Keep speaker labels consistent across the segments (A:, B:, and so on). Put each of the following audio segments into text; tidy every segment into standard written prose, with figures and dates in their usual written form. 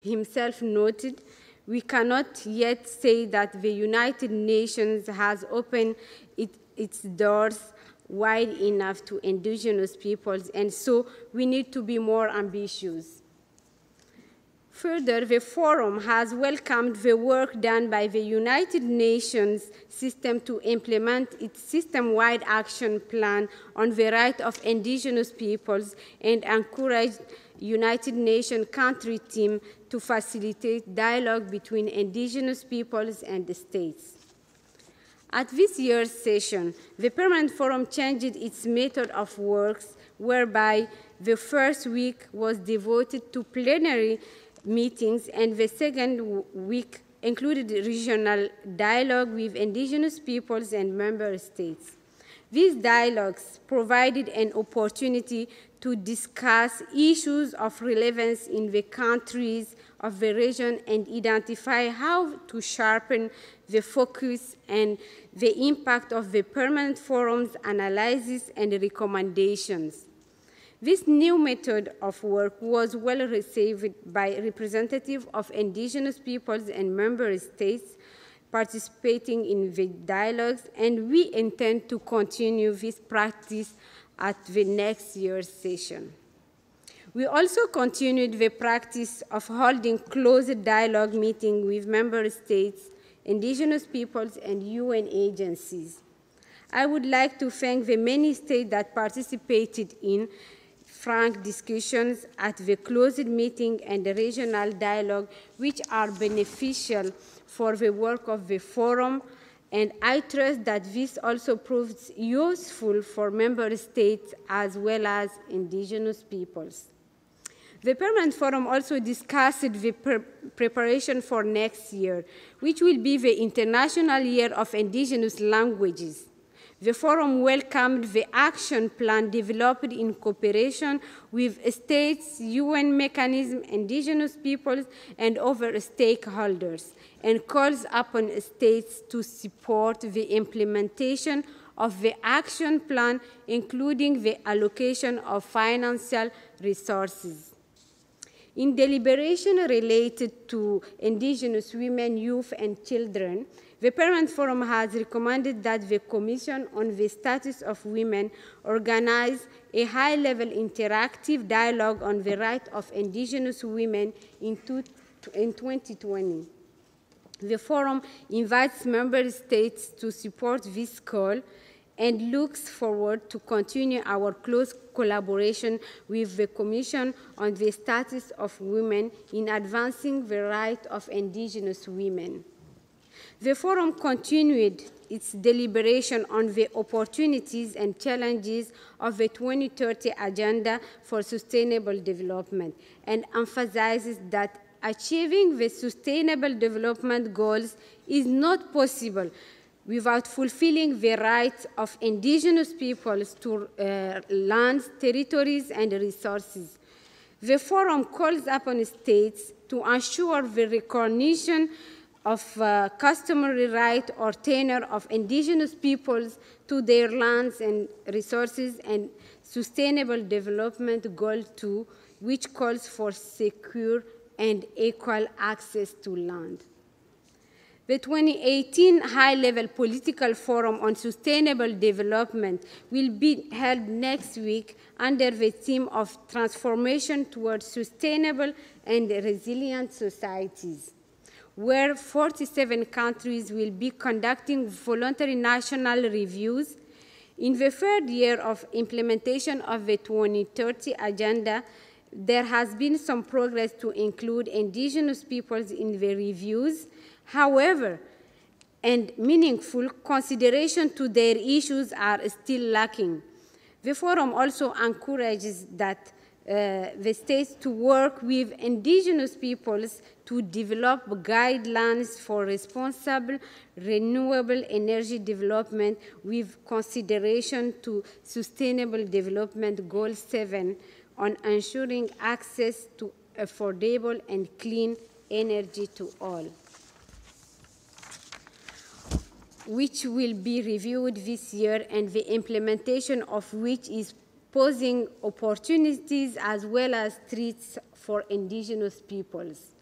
A: himself noted, we cannot yet say that the United Nations has opened its doors wide enough to indigenous peoples, and so we need to be more ambitious. Further, the Forum has welcomed the work done by the United Nations system to implement its system-wide action plan on the right of indigenous peoples and encouraged United Nations country team to facilitate dialogue between indigenous peoples and the states. At this year's session, the Permanent Forum changed its method of work, whereby the first week was devoted to plenary meetings and the second week included regional dialogue with indigenous peoples and member states. These dialogues provided an opportunity to discuss issues of relevance in the countries of the region and identify how to sharpen the focus and the impact of the Permanent Forum's analysis and recommendations. This new method of work was well received by representatives of indigenous peoples and member states participating in the dialogues, and we intend to continue this practice at the next year's session. We also continued the practice of holding closed dialogue meetings with member states, indigenous peoples, and UN agencies. I would like to thank the many states that participated in frank discussions at the closed meeting and the regional dialogue, which are beneficial for the work of the Forum, and I trust that this also proves useful for member states as well as indigenous peoples. The Permanent Forum also discussed the preparation for next year, which will be the International Year of Indigenous Languages. The Forum welcomed the action plan developed in cooperation with states, UN mechanisms, indigenous peoples, and other stakeholders, and calls upon states to support the implementation of the action plan, including the allocation of financial resources. In deliberation related to indigenous women, youth, and children, the Permanent Forum has recommended that the Commission on the Status of Women organize a high-level interactive dialogue on the right of indigenous women in 2020. The Forum invites member states to support this call and looks forward to continue our close collaboration with the Commission on the Status of Women in advancing the right of indigenous women. The Forum continued its deliberation on the opportunities and challenges of the 2030 Agenda for Sustainable Development and emphasizes that achieving the Sustainable Development Goals is not possible without fulfilling the rights of indigenous peoples to lands, territories, and resources. The Forum calls upon states to ensure the recognition of customary right or tenure of indigenous peoples to their lands and resources, and Sustainable Development Goal 2, which calls for secure and equal access to land. The 2018 High-Level Political Forum on Sustainable Development will be held next week under the theme of Transformation Towards Sustainable and Resilient Societies, where 47 countries will be conducting voluntary national reviews. In the third year of implementation of the 2030 Agenda, there has been some progress to include indigenous peoples in the reviews. However, and meaningful consideration to their issues are still lacking. The Forum also encourages that the states to work with indigenous peoples to develop guidelines for responsible renewable energy development with consideration to Sustainable Development Goal 7 on ensuring access to affordable and clean energy to all, which will be reviewed this year, and the implementation of which is posing opportunities as well as threats for indigenous peoples.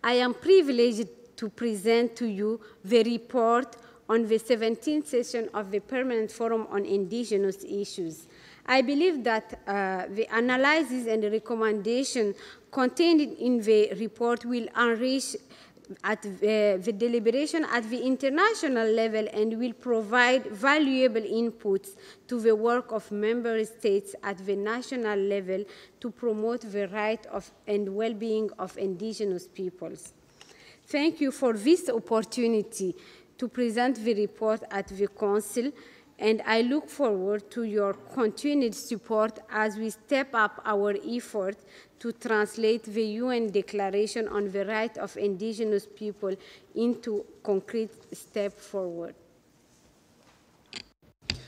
A: I am privileged to present to you the report on the 17th session of the Permanent Forum on Indigenous Issues. I believe that the analysis and the recommendation contained in the report will enrich at the deliberation at the international level and will provide valuable inputs to the work of member states at the national level to promote the right of and well-being of indigenous peoples. Thank you for this opportunity to present the report at the Council, and I look forward to your continued support as we step up our effort to translate the UN Declaration on the Right of Indigenous People into concrete steps forward.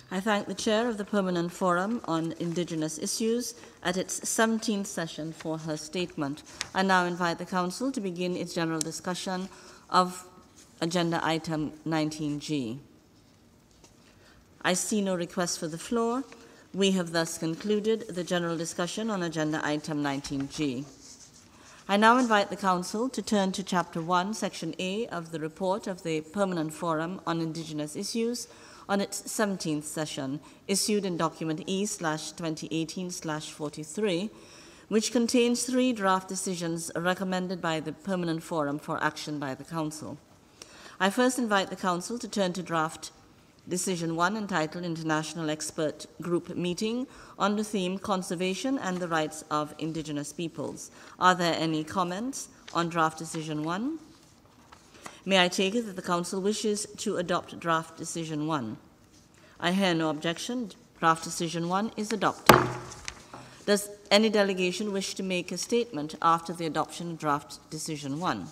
B: I thank the Chair of the Permanent Forum on Indigenous Issues at its 17th session for her statement. I now invite the Council to begin its general discussion of Agenda Item 19G. I see no request for the floor. We have thus concluded the general discussion on Agenda Item 19G. I now invite the Council to turn to Chapter 1, Section A of the report of the Permanent Forum on Indigenous Issues on its 17th session, issued in Document E/2018/43, which contains 3 draft decisions recommended by the Permanent Forum for action by the Council. I first invite the Council to turn to Draft Decision 1, entitled International Expert Group Meeting on the theme Conservation and the Rights of Indigenous Peoples. Are there any comments on Draft Decision 1? May I take it that the Council wishes to adopt Draft Decision 1? I hear no objection. Draft Decision 1 is adopted. Does any delegation wish to make a statement after the adoption of Draft Decision 1?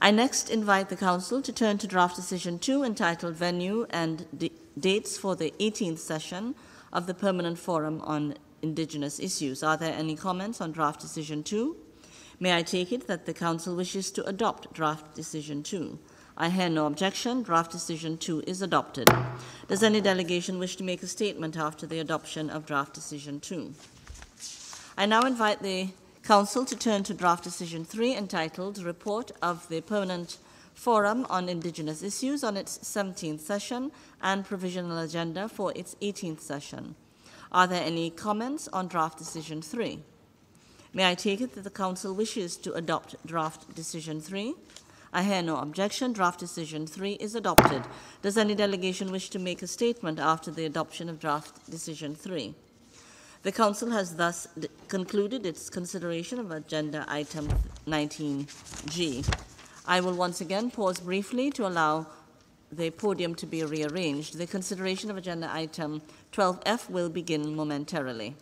B: I next invite the Council to turn to Draft Decision 2, entitled Venue and Dates for the 18th Session of the Permanent Forum on Indigenous Issues. Are there any comments on Draft Decision 2? May I take it that the Council wishes to adopt Draft Decision 2? I hear no objection. Draft Decision 2 is adopted. Does any delegation wish to make a statement after the adoption of Draft Decision 2? I now invite the Council to turn to Draft Decision 3, entitled Report of the Permanent Forum on Indigenous Issues on its 17th session and Provisional Agenda for its 18th session. Are there any comments on Draft Decision 3? May I take it that the Council wishes to adopt Draft Decision 3? I hear no objection. Draft Decision 3 is adopted. Does any delegation wish to make a statement after the adoption of Draft Decision 3? The Council has thus concluded its consideration of Agenda Item 19G. I will once again pause briefly to allow the podium to be rearranged. The consideration of Agenda Item 12F will begin momentarily.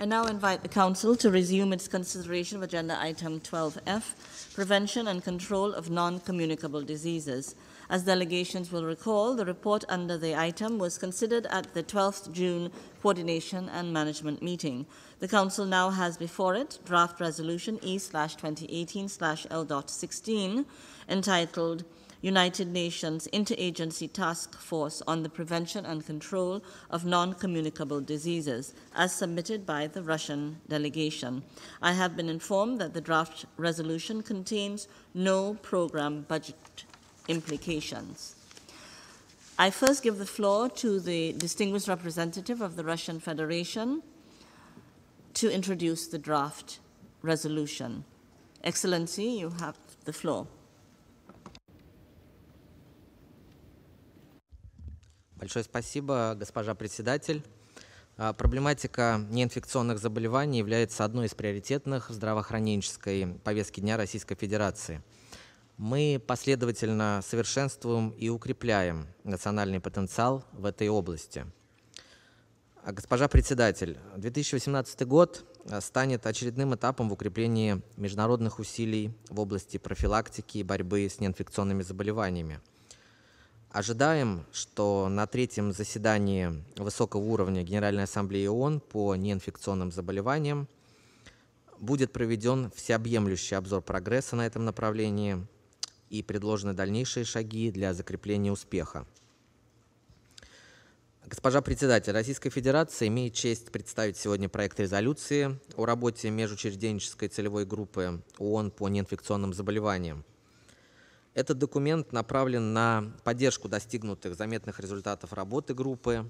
B: I now invite the Council to resume its consideration of Agenda Item 12F, Prevention and Control of Non-Communicable Diseases. As delegations will recall, the report under the item was considered at the 12th June Coordination and Management Meeting. The Council now has before it Draft Resolution E/2018/L.16, entitled United Nations Interagency Task Force on the Prevention and Control of Non-Communicable Diseases, as submitted by the Russian delegation. I have been informed that the draft resolution contains no program budget implications. I first give the floor to the distinguished representative of the Russian Federation to introduce the draft resolution. Excellency, you have the floor.
C: Большое спасибо, госпожа председатель. Проблематика неинфекционных заболеваний является одной из приоритетных в здравоохраненческой повестке дня Российской Федерации. Мы последовательно совершенствуем и укрепляем национальный потенциал в этой области. Госпожа председатель, 2018 год станет очередным этапом в укреплении международных усилий в области профилактики и борьбы с неинфекционными заболеваниями. Ожидаем, что на третьем заседании высокого уровня Генеральной Ассамблеи ООН по неинфекционным заболеваниям будет проведен всеобъемлющий обзор прогресса на этом направлении и предложены дальнейшие шаги для закрепления успеха. Госпожа председатель, Российская Федерация имеет честь представить сегодня проект резолюции о работе межучрежденческой целевой группы ООН по неинфекционным заболеваниям. Этот документ направлен на поддержку достигнутых заметных результатов работы группы.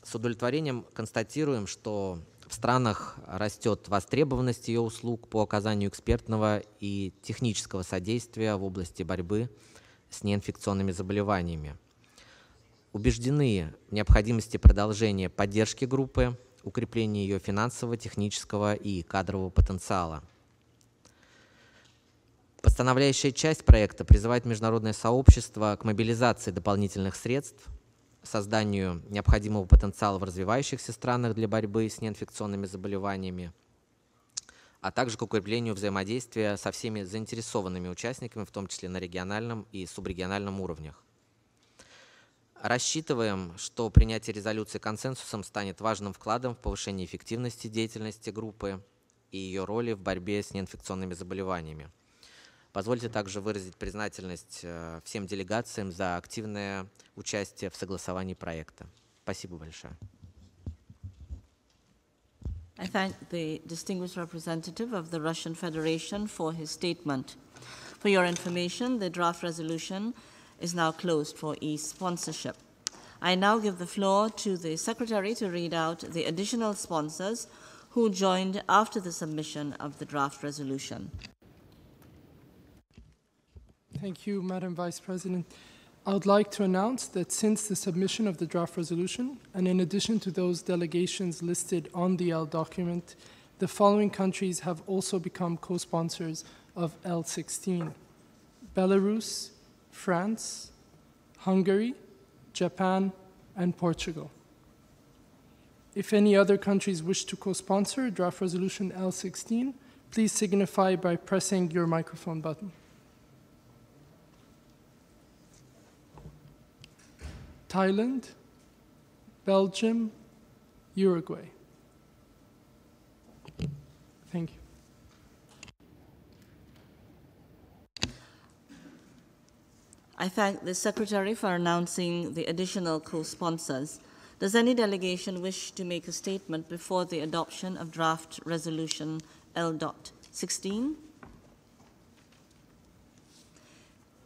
C: С удовлетворением констатируем, что в странах растет востребованность ее услуг по оказанию экспертного и технического содействия в области борьбы с неинфекционными заболеваниями. Убеждены в необходимости продолжения поддержки группы, укрепления ее финансового, технического и кадрового потенциала. Постановляющая часть проекта призывает международное сообщество к мобилизации дополнительных средств, созданию необходимого потенциала в развивающихся странах для борьбы с неинфекционными заболеваниями, а также к укреплению взаимодействия со всеми заинтересованными участниками, в том числе на региональном и субрегиональном уровнях. Рассчитываем, что принятие резолюции консенсусом станет важным вкладом в повышение эффективности деятельности группы и ее роли в борьбе с неинфекционными заболеваниями. Позвольте также выразить признательность всем делегациям за активное участие в согласовании проекта. Спасибо большое.
B: I thank the distinguished representative of the Russian Federation for his statement. For your information, the draft resolution is now closed for e-sponsorship. I now give the floor to the Secretary to read out the additional sponsors who joined after the submission of the draft resolution.
D: Thank you, Madam Vice President. I would like to announce that since the submission of the draft resolution, and in addition to those delegations listed on the L document, the following countries have also become co-sponsors of L16: Belarus, France, Hungary, Japan, and Portugal. If any other countries wish to co-sponsor draft resolution L16, please signify by pressing your microphone button. Thailand, Belgium, Uruguay. Thank you.
B: I thank the Secretary for announcing the additional co-sponsors. Does any delegation wish to make a statement before the adoption of draft resolution L.16?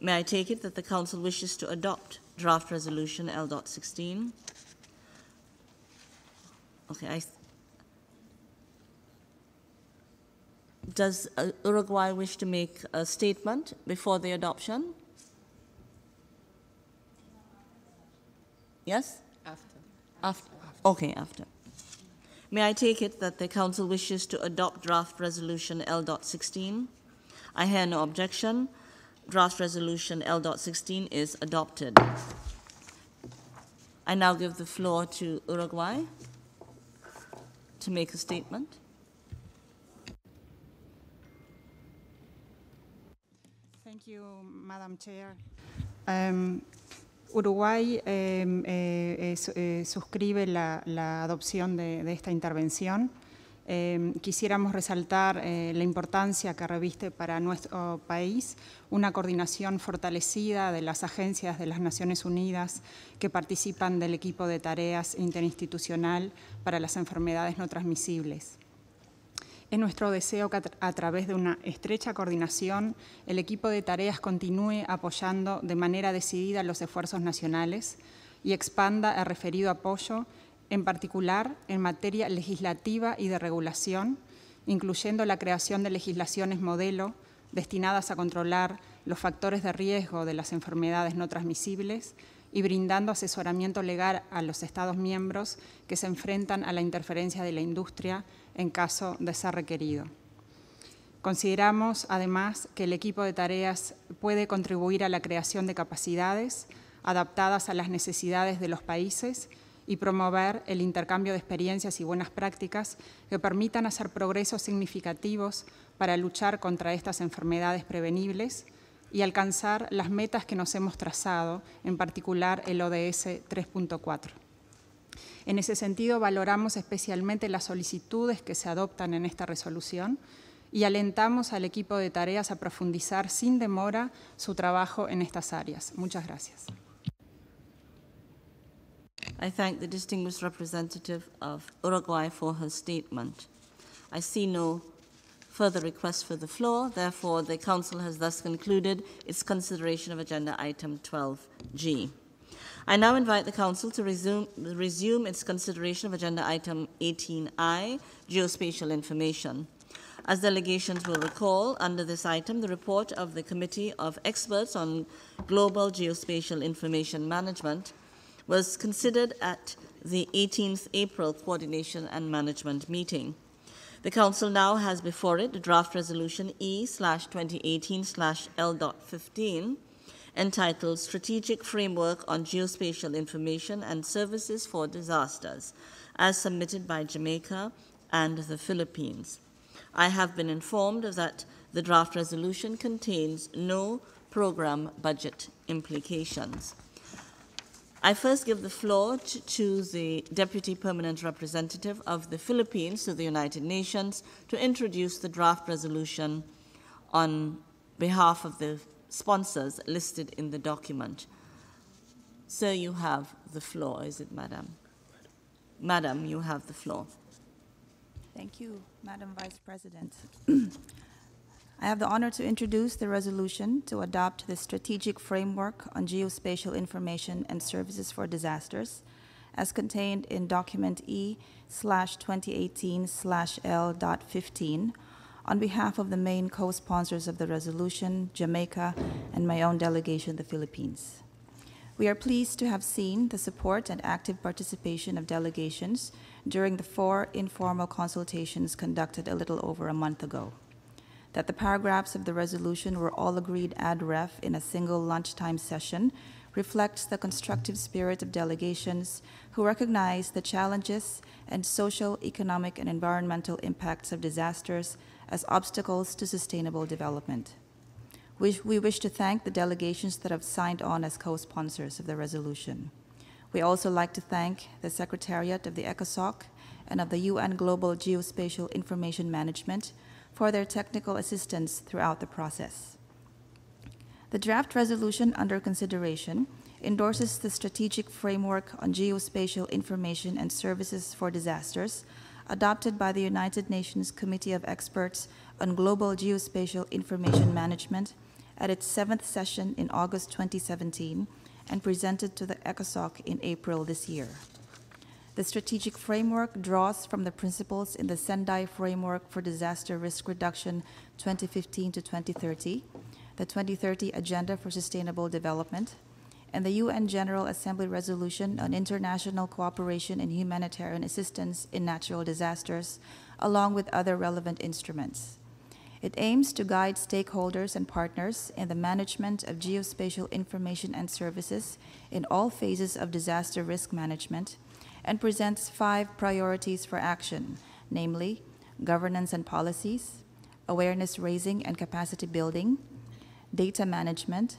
B: May I take it that the Council wishes to adopt draft resolution L.16? Okay. Does Uruguay wish to make a statement before the adoption? Yes? After. Okay, after. May I take it that the Council wishes to adopt draft resolution L.16? I hear no objection. Draft resolution L.16 is adopted. I now give the floor to Uruguay to make a statement.
E: Thank you, Madam Chair. Uruguay suscribe la adopción de esta intervención. Quisiéramos resaltar la importancia que reviste para nuestro país una coordinación fortalecida de las agencias de las Naciones Unidas que participan del equipo de tareas interinstitucional para las enfermedades no transmisibles. Es nuestro deseo que a través de una estrecha coordinación el equipo de tareas continúe apoyando de manera decidida los esfuerzos nacionales y expanda el referido apoyo, en particular en materia legislativa y de regulación, incluyendo la creación de legislaciones modelo destinadas a controlar los factores de riesgo de las enfermedades no transmisibles y brindando asesoramiento legal a los Estados miembros que se enfrentan a la interferencia de la industria en caso de ser requerido. Consideramos, además, que el equipo de tareas puede contribuir a la creación de capacidades adaptadas a las necesidades de los países y promover el intercambio de experiencias y buenas prácticas que permitan hacer progresos significativos para luchar contra estas enfermedades prevenibles y alcanzar las metas que nos hemos trazado, en particular el ODS 3.4. En ese sentido, valoramos especialmente las solicitudes que se adoptan en esta resolución y alentamos al equipo de tareas a profundizar sin demora su trabajo en estas áreas. Muchas gracias.
B: I thank the distinguished representative of Uruguay for her statement. I see no further requests for the floor. Therefore, the Council has thus concluded its consideration of Agenda Item 12G. I now invite the Council to resume its consideration of Agenda Item 18I, Geospatial Information. As delegations will recall, under this item, the report of the Committee of Experts on Global Geospatial Information Management was considered at the 18th April Coordination and Management meeting. The Council now has before it the draft resolution E/2018/L.15 entitled Strategic Framework on Geospatial Information and Services for Disasters, as submitted by Jamaica and the Philippines. I have been informed that the draft resolution contains no program budget implications. I first give the floor to the Deputy Permanent Representative of the Philippines to the United Nations to introduce the draft resolution on behalf of the sponsors listed in the document. Sir, you have the floor. Is it, Madam? Madam, you have the floor.
F: Thank you, Madam Vice President. I have the honor to introduce the resolution to adopt the Strategic Framework on Geospatial Information and Services for Disasters, as contained in document E/2018/L.15, on behalf of the main co-sponsors of the resolution, Jamaica, and my own delegation, the Philippines. We are pleased to have seen the support and active participation of delegations during the 4 informal consultations conducted a little over a month ago. That the paragraphs of the resolution were all agreed ad ref in a single lunchtime session reflects the constructive spirit of delegations who recognize the challenges and social, economic, and environmental impacts of disasters as obstacles to sustainable development. We wish to thank the delegations that have signed on as co-sponsors of the resolution. We also like to thank the Secretariat of the ECOSOC and of the UN Global Geospatial Information Management for their technical assistance throughout the process. The draft resolution under consideration endorses the Strategic Framework on Geospatial Information and Services for Disasters adopted by the United Nations Committee of Experts on Global Geospatial Information Management at its 7th session in August 2017 and presented to the ECOSOC in April this year. The strategic framework draws from the principles in the Sendai Framework for Disaster Risk Reduction 2015 to 2030, the 2030 Agenda for Sustainable Development, and the UN General Assembly Resolution on International Cooperation and Humanitarian Assistance in Natural Disasters, along with other relevant instruments. It aims to guide stakeholders and partners in the management of geospatial information and services in all phases of disaster risk management, and presents 5 priorities for action, namely governance and policies, awareness raising and capacity building, data management,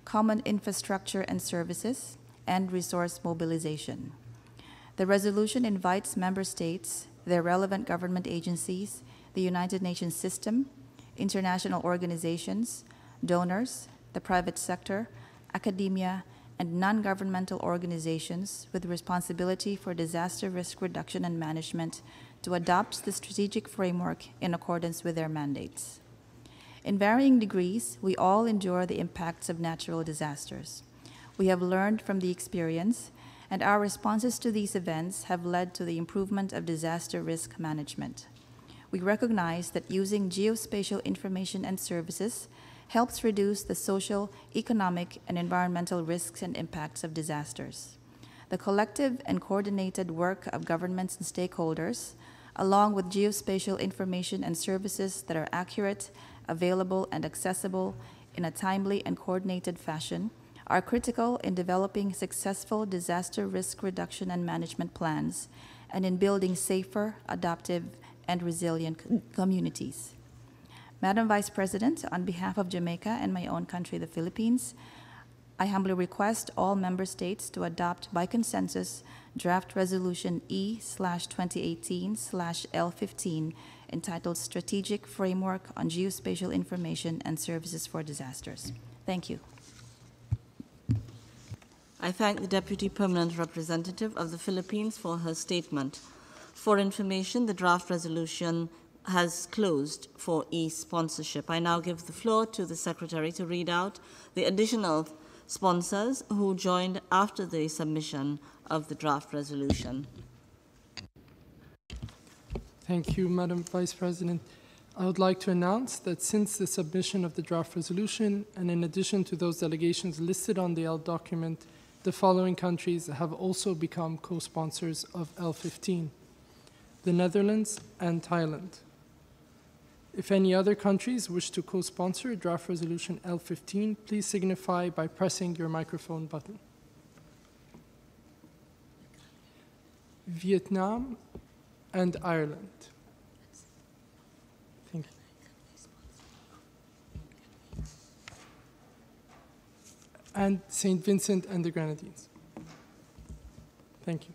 F: common infrastructure and services, and resource mobilization. The resolution invites member states, their relevant government agencies, the United Nations system, international organizations, donors, the private sector, academia, and non-governmental organizations with responsibility for disaster risk reduction and management to adopt the strategic framework in accordance with their mandates. In varying degrees, we all endure the impacts of natural disasters. We have learned from the experience, and our responses to these events have led to the improvement of disaster risk management. We recognize that using geospatial information and services helps reduce the social, economic, and environmental risks and impacts of disasters. The collective and coordinated work of governments and stakeholders, along with geospatial information and services that are accurate, available, and accessible in a timely and coordinated fashion, are critical in developing successful disaster risk reduction and management plans and in building safer, adaptive, and resilient communities. Madam Vice President, on behalf of Jamaica and my own country, the Philippines, I humbly request all member states to adopt by consensus draft resolution E/2018/L15 entitled Strategic Framework on Geospatial Information and Services for Disasters. Thank you.
B: I thank the Deputy Permanent Representative of the Philippines for her statement. For information, the draft resolution has closed for e-sponsorship. I now give the floor to the Secretary to read out the additional sponsors who joined after the submission of the draft resolution.
D: Thank you, Madam Vice President. I would like to announce that since the submission of the draft resolution, and in addition to those delegations listed on the L document, the following countries have also become co-sponsors of L15: the Netherlands and Thailand. If any other countries wish to co-sponsor draft resolution L15, please signify by pressing your microphone button. Vietnam and Ireland. Thank you. And St. Vincent and the Grenadines. Thank you.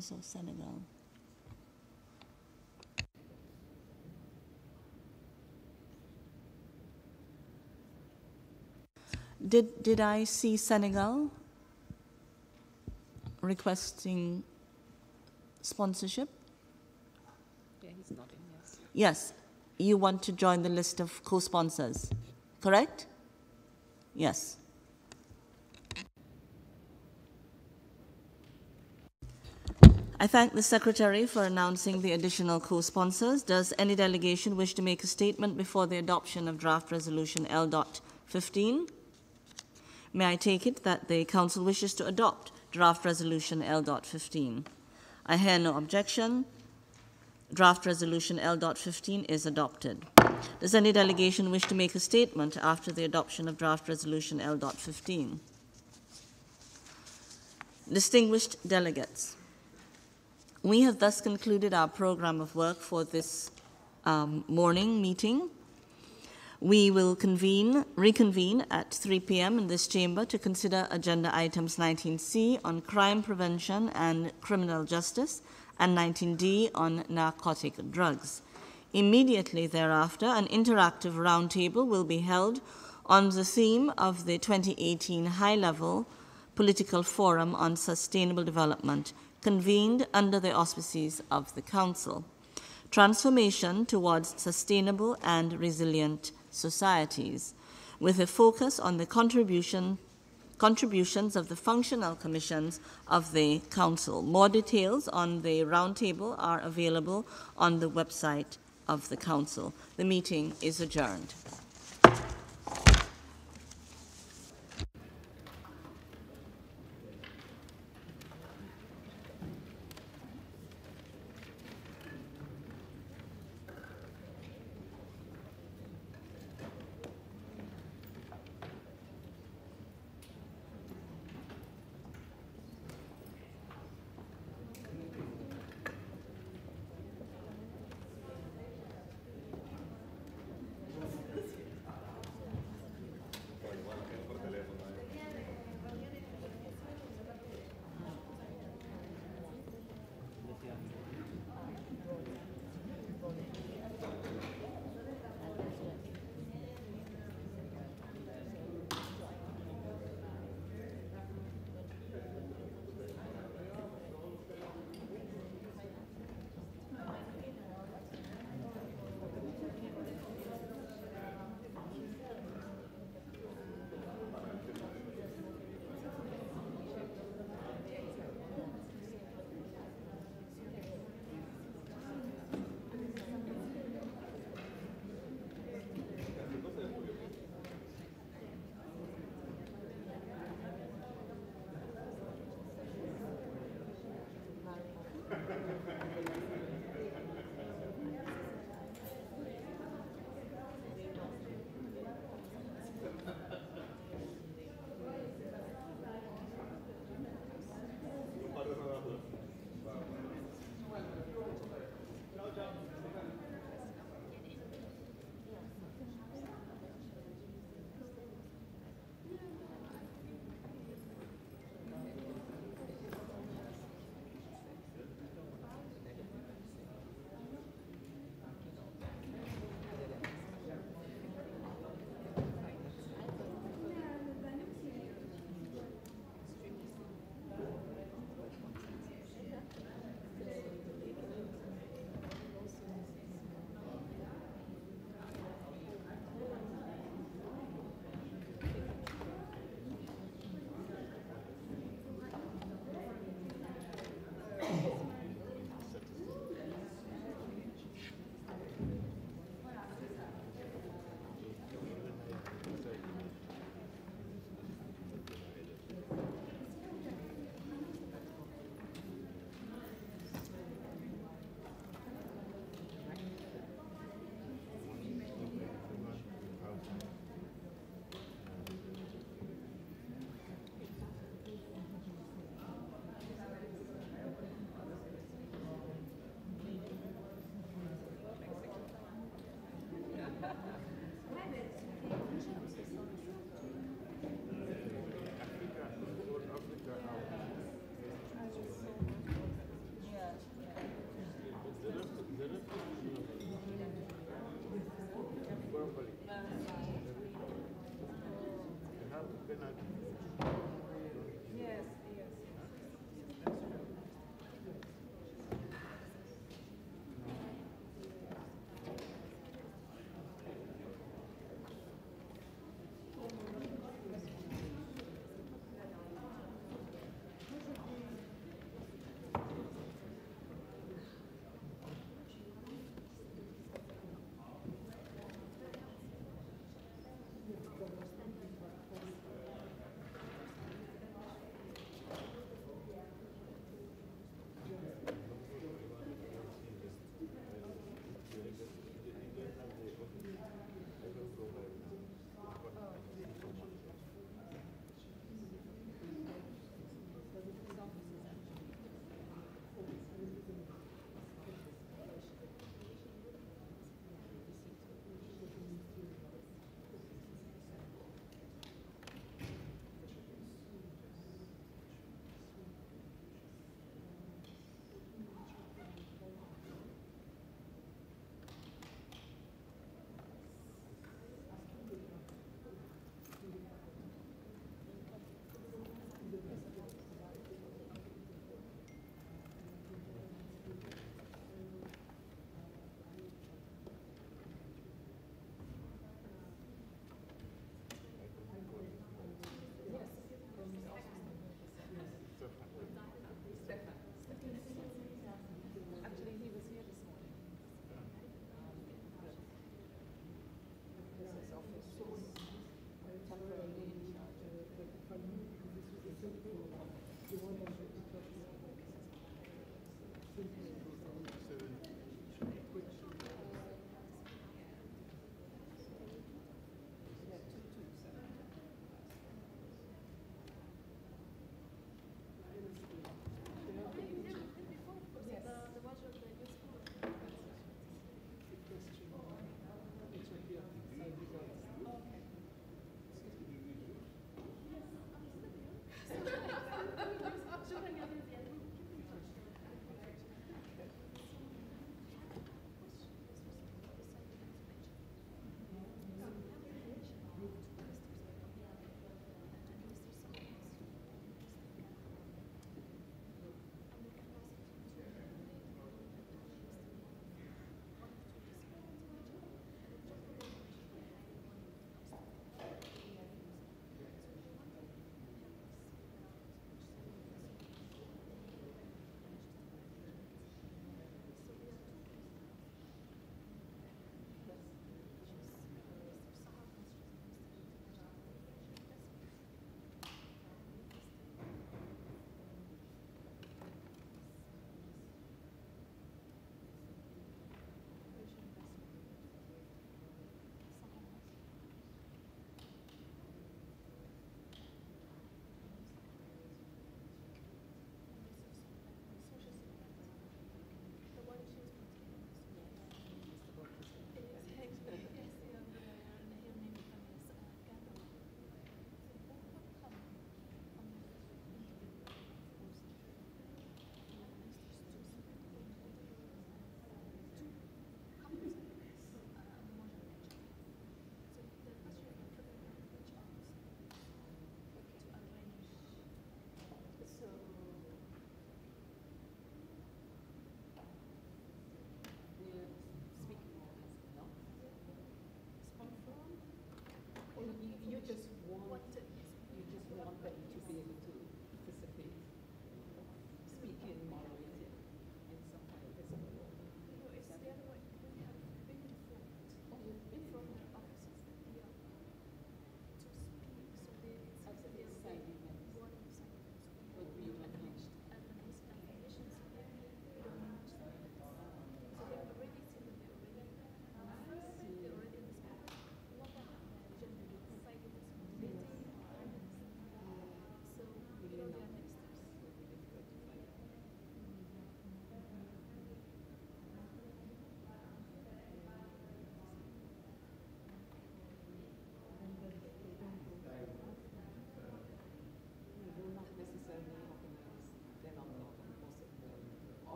B: So Senegal. Did I see Senegal requesting sponsorship?
G: Yeah, he's nodding, yes.
B: Yes, you want to join the list of co-sponsors, correct? Yes. I thank the Secretary for announcing the additional co-sponsors. Does any delegation wish to make a statement before the adoption of draft resolution L.15? May I take it that the Council wishes to adopt draft resolution L.15? I hear no objection. Draft resolution L.15 is adopted. Does any delegation wish to make a statement after the adoption of draft resolution L.15? Distinguished delegates, we have thus concluded our program of work for this morning meeting. We will reconvene at 3 p.m. in this chamber to consider agenda items 19C on crime prevention and criminal justice and 19D on narcotic drugs. Immediately thereafter, an interactive roundtable will be held on the theme of the 2018 High-Level Political Forum on Sustainable Development, convened under the auspices of the Council. Transformation towards sustainable and resilient societies, with a focus on the contributions of the functional commissions of the Council. More details on the roundtable are available on the website of the Council. The meeting is adjourned.
H: you.